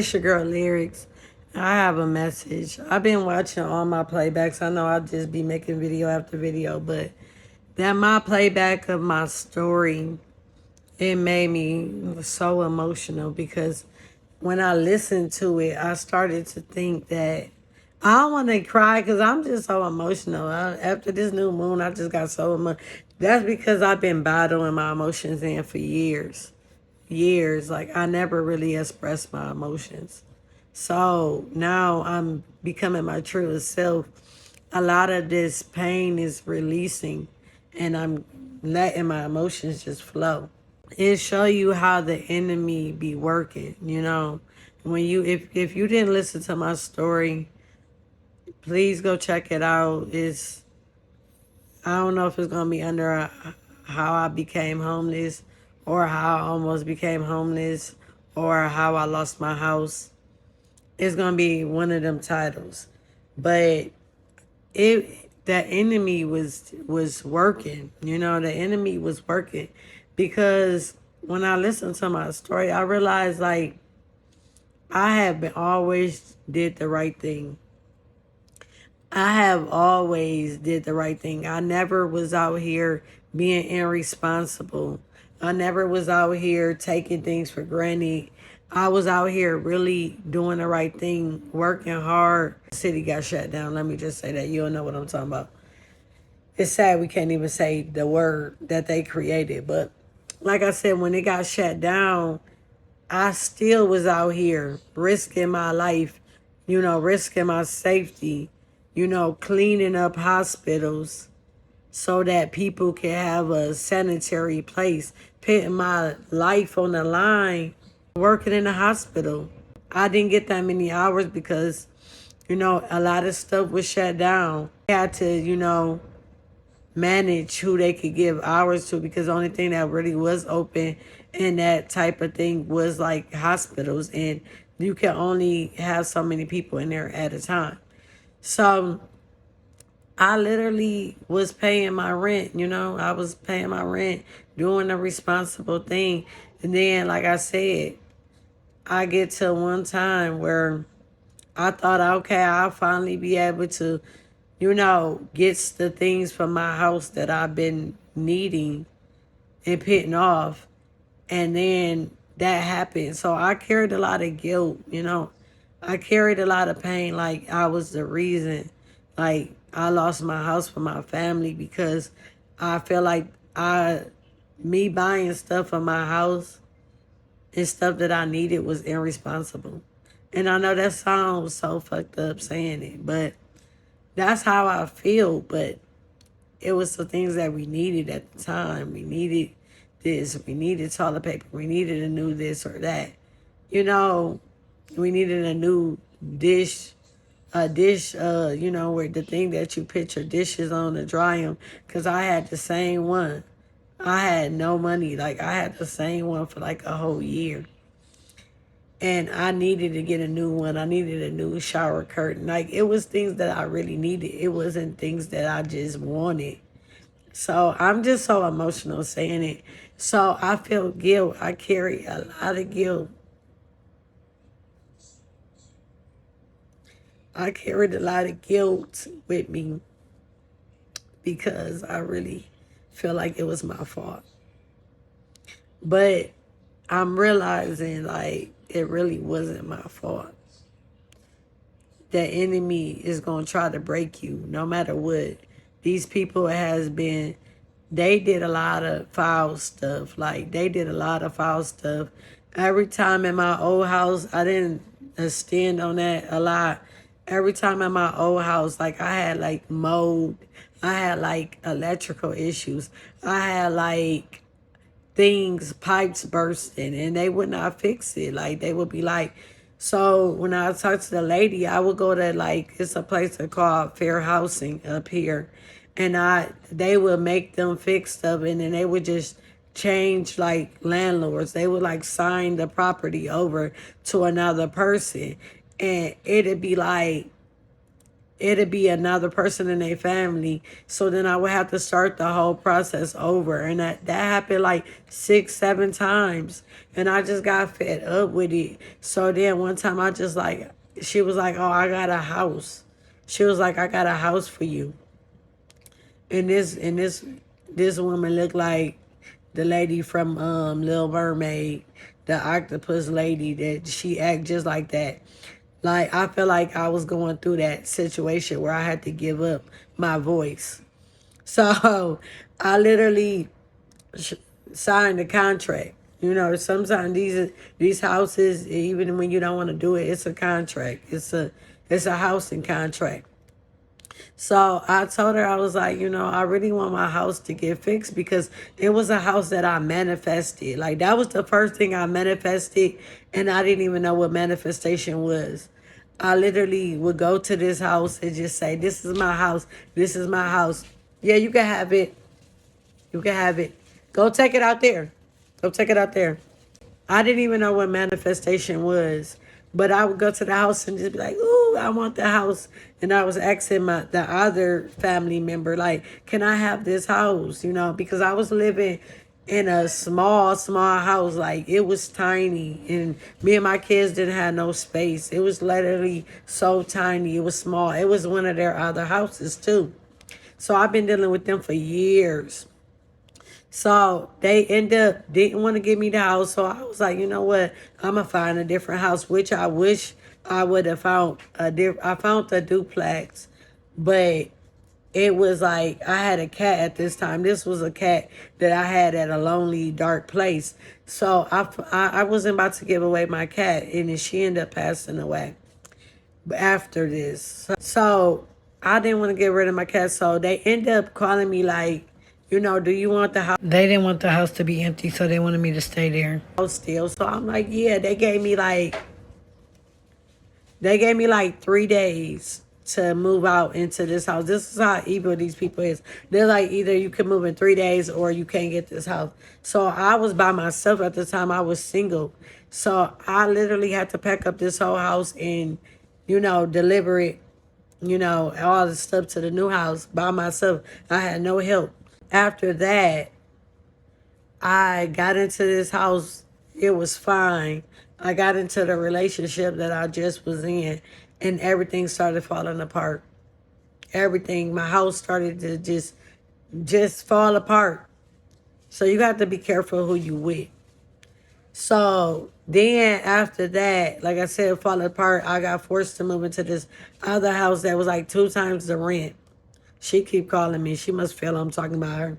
It's your girl Lyrics. I have a message. I've been watching all my playbacks. I know I'll just be making video after video, but that my playback of my story, it made me so emotional because when I listened to it, I started to think that I don't want to cry because I'm just so emotional. After this new moon, I just got so emotional. That's because I've been battling my emotions in for years. Years. Like, I never really expressed my emotions. So now I'm becoming my truest self. A lot of this pain is releasing and I'm letting my emotions just flow. It show you how the enemy be working, When if you didn't listen to my story, please go check it out. I don't know if it's gonna be under how I became homeless or how I almost became homeless or how I lost my house. It's gonna be one of them titles. But that enemy was working, the enemy was working because when I listened to my story, I realized like I have been always did the right thing. I have always did the right thing. I never was out here being irresponsible. I never was out here taking things for granted. I was out here really doing the right thing, working hard. The city got shut down. Let me just say that. You don't know what I'm talking about. It's sad we can't even say the word that they created. But like I said, when it got shut down, I still was out here risking my life, risking my safety, cleaning up hospitals so that people can have a sanitary place, putting my life on the line, working in the hospital. I didn't get that many hours because, a lot of stuff was shut down. I had to, manage who they could give hours to because the only thing that really was open and that type of thing was like hospitals, and you can only have so many people in there at a time. So I literally was paying my rent, I was paying my rent, doing a responsible thing. And then, like I said, I get to one time where I thought, okay, I'll finally be able to, get the things from my house that I've been needing and putting off. And then that happened. So I carried a lot of guilt, I carried a lot of pain. Like I was the reason, like I lost my house for my family because I feel like me buying stuff for my house and stuff that I needed was irresponsible. And I know that sounds so fucked up saying it, but that's how I feel. But it was the things that we needed at the time. We needed this, we needed toilet paper, we needed a new this or that. You know, we needed a new dish, where the thing that you put your dishes on to dry them. Because I had the same one. I had no money. Like, I had the same one for like a whole year. And I needed to get a new one. I needed a new shower curtain. Like, it was things that I really needed. It wasn't things that I just wanted. So I'm just so emotional saying it. So I feel guilt. I carry a lot of guilt. I carried a lot of guilt with me because I really feel like it was my fault. But I'm realizing like it really wasn't my fault. The enemy is going to try to break you no matter what. These people they did a lot of foul stuff. Like, they did a lot of foul stuff. Every time in my old house, I didn't stand on that a lot. Every time in my old house, like, I had like mold. I had like electrical issues. I had like pipes bursting, and they would not fix it. Like, they would be like, so when I talked to the lady, I would go to like, it's a place called Fair Housing up here, and they would make them fix stuff, and then they would just change like landlords. They would like sign the property over to another person, and it'd be like it'd be another person in their family. So then I would have to start the whole process over. And that happened like 6, 7 times. And I just got fed up with it. So then one time I just like, she was like, oh, I got a house. She was like, I got a house for you. And this woman looked like the lady from Little Mermaid, the octopus lady, that she act just like that. Like, I feel like I was going through that situation where I had to give up my voice. So I literally signed the contract. You know, sometimes these houses, even when you don't want to do it, it's a contract. It's a housing contract. So I told her, I was like, I really want my house to get fixed because it was a house that I manifested. Like, that was the first thing I manifested, and I didn't even know what manifestation was. I literally would go to this house and just say, this is my house. This is my house. Yeah, you can have it. You can have it. Go take it out there. Go take it out there. I didn't even know what manifestation was. But I would go to the house and just be like, ooh, I want the house. And I was asking the other family member, like, can I have this house? Because I was living in a small house. Like, it was tiny. And me and my kids didn't have no space. It was literally so tiny. It was small. It was one of their other houses, too. So I've been dealing with them for years. So they didn't want to give me the house. So I was like, you know what? I'm going to find a different house, which I wish I would have found. I found a duplex, but it was like I had a cat at this time. This was a cat that I had at a lonely, dark place. So I wasn't about to give away my cat, and then she ended up passing away after this. So I didn't want to get rid of my cat. So they ended up calling me like, do you want the house? They didn't want the house to be empty, so they wanted me to stay there. Still. So I'm like, yeah, they gave me like 3 days to move out into this house. This is how evil these people is. They're like, either you can move in 3 days or you can't get this house. So I was by myself at the time. I was single. So I literally had to pack up this whole house and, deliver it, all the stuff to the new house by myself. I had no help. After that, I got into this house. It was fine. I got into the relationship that I just was in, and everything started falling apart. Everything, my house started to just fall apart. So you got to be careful who you with. So then after that, like I said, falling apart, I got forced to move into this other house that was like 2 times the rent. She keep calling me. She must feel I'm talking about her.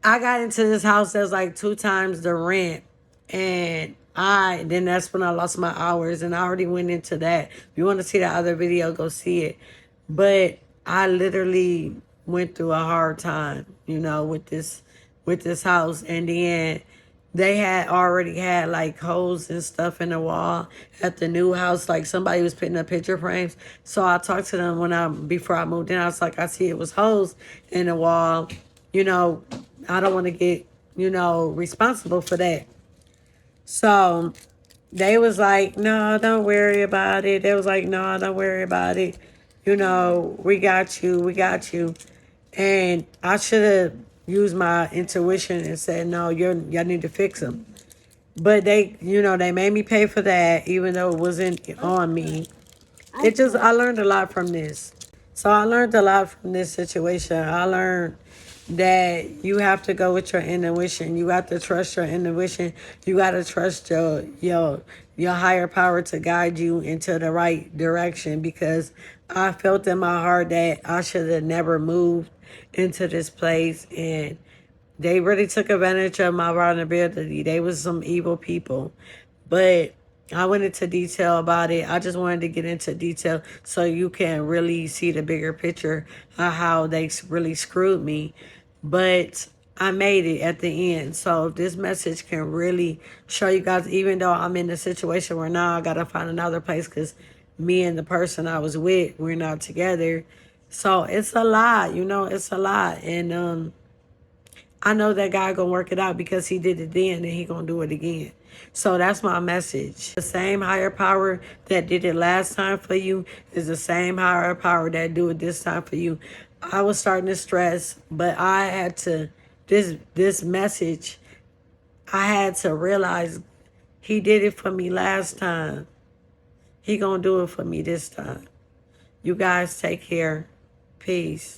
I got into this house that was like 2 times the rent. And then that's when I lost my hours. And I already went into that. If you want to see that other video, go see it. But I literally went through a hard time, with this house. And then they had already had like holes and stuff in the wall at the new house. Like somebody was putting up picture frames. So I talked to them before I moved in. I was like, I see it was holes in the wall. I don't want to get, responsible for that. So they was like, no, don't worry about it. They was like, no, don't worry about it. We got you. And I should have used my intuition and said, no, y'all need to fix them. But they made me pay for that, even though it wasn't on me. I learned a lot from this. So I learned a lot from this situation. I learned that you have to go with your intuition. You got to trust your intuition. You got to trust your higher power to guide you into the right direction, because I felt in my heart that I should have never moved into this place, and they really took advantage of my vulnerability. They was some evil people. But I went into detail about it. I just wanted to get into detail so you can really see the bigger picture of how they really screwed me. But I made it at the end. So this message can really show you guys, even though I'm in a situation where now I got to find another place because me and the person I was with, we're not together. So it's a lot, it's a lot. And I know that God gonna work it out because he did it then and he gonna do it again. So that's my message. The same higher power that did it last time for you is the same higher power that do it this time for you. I was starting to stress, but I had to, this message, I had to realize he did it for me last time. He gonna do it for me this time. You guys take care. Peace.